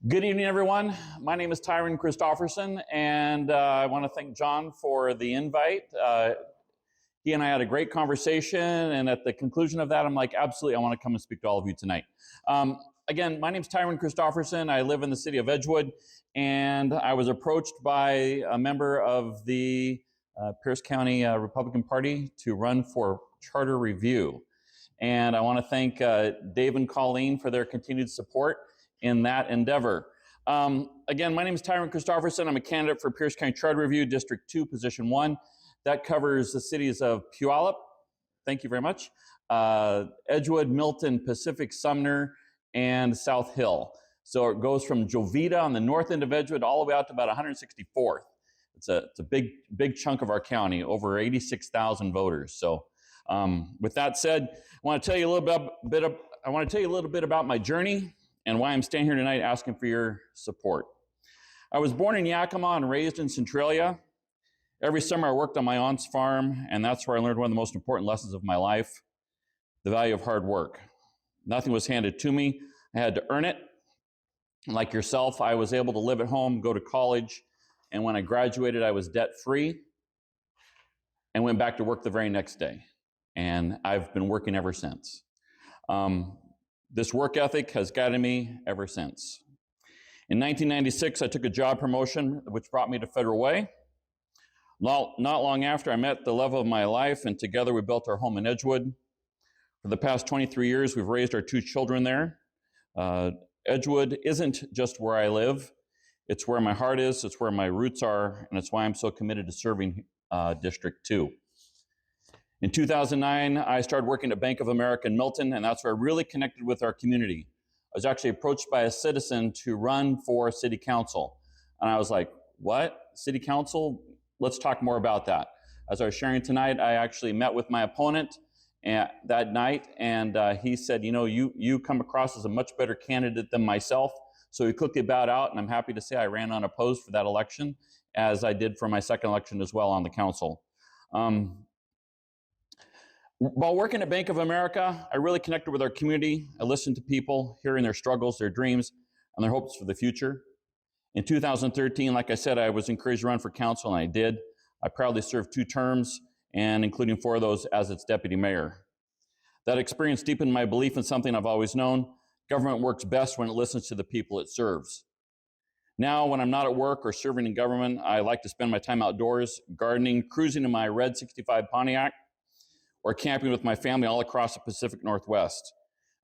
Good evening, everyone. My name is Tyron Christopherson, and I want to thank John for the invite. He and I had a great conversation, and at the conclusion of that, I'm like, absolutely, I want to come and speak to all of you tonight. Again, my name is Tyron Christopherson. I live in the city of Edgewood, and I was approached by a member of the Pierce County Republican Party to run for charter review. And I want to thank Dave and Colleen for their continued support in that endeavor. Again, my name is Tyron Christopherson. I'm a candidate for Pierce County Charter Review, District 2, Position 1. That covers the cities of Puyallup, thank you very much, Edgewood, Milton, Pacific, Sumner, and South Hill. So it goes from Jovita on the north end of Edgewood all the way out to about 164th. It's a big chunk of our county, over 86,000 voters. So with that said, I want to tell you a little bit about my journey and why I'm standing here tonight asking for your support. I was born in Yakima and raised in Centralia. Every summer I worked on my aunt's farm, and that's where I learned one of the most important lessons of my life, the value of hard work. Nothing was handed to me. I had to earn it. Like yourself, I was able to live at home, go to college, and when I graduated, I was debt-free and went back to work the very next day. And I've been working ever since. This work ethic has guided me ever since. In 1996, I took a job promotion, which brought me to Federal Way. Not long after, I met the love of my life, and together we built our home in Edgewood. For the past 23 years, we've raised our 2 children there. Edgewood isn't just where I live. It's where my heart is, it's where my roots are, and it's why I'm so committed to serving District 2. In 2009, I started working at Bank of America in Milton, and that's where I really connected with our community. I was actually approached by a citizen to run for city council. And I was like, what? City council? Let's talk more about that. As I was sharing tonight, I actually met with my opponent that night, and he said, you know, you come across as a much better candidate than myself. So he quickly bowed out, and I'm happy to say I ran unopposed for that election, as I did for my second election as well on the council. While working at Bank of America, I really connected with our community. I listened to people, hearing their struggles, their dreams, and their hopes for the future. In 2013, like I said, I was encouraged to run for council, and I did. I proudly served 2 terms, and including 4 of those as its deputy mayor. That experience deepened my belief in something I've always known. Government works best when it listens to the people it serves. Now, when I'm not at work or serving in government, I like to spend my time outdoors, gardening, cruising in my red 65 Pontiac, or camping with my family all across the Pacific Northwest.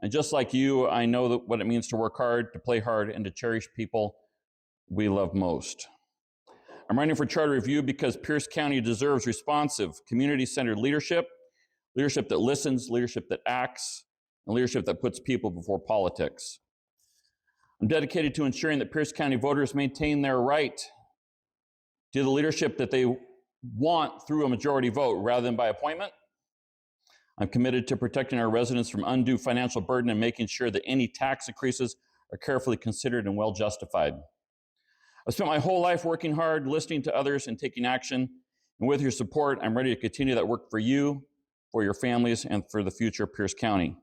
And just like you, I know what it means to work hard, to play hard, and to cherish people we love most. I'm running for charter review because Pierce County deserves responsive, community-centered leadership, leadership that listens, leadership that acts, and leadership that puts people before politics. I'm dedicated to ensuring that Pierce County voters maintain their right to the leadership that they want through a majority vote rather than by appointment. I'm committed to protecting our residents from undue financial burden and making sure that any tax increases are carefully considered and well justified. I've spent my whole life working hard, listening to others, and taking action. And with your support, I'm ready to continue that work for you, for your families, and for the future of Pierce County.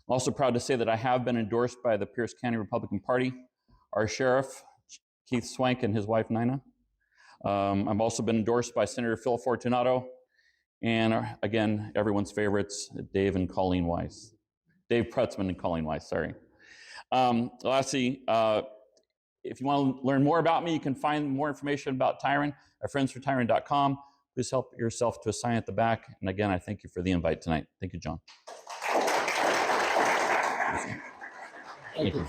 I'm also proud to say that I have been endorsed by the Pierce County Republican Party, our sheriff, Keith Swank, and his wife, Nina. I've also been endorsed by Senator Phil Fortunato, and again, everyone's favorites, Dave and Colleen Weiss. Dave Pretzman and Colleen Weiss, sorry. Lastly, if you want to learn more about me, you can find more information about Tyron at friendsfortyron.com. Please help yourself to a sign at the back. And again, I thank you for the invite tonight. Thank you, John. Thank you.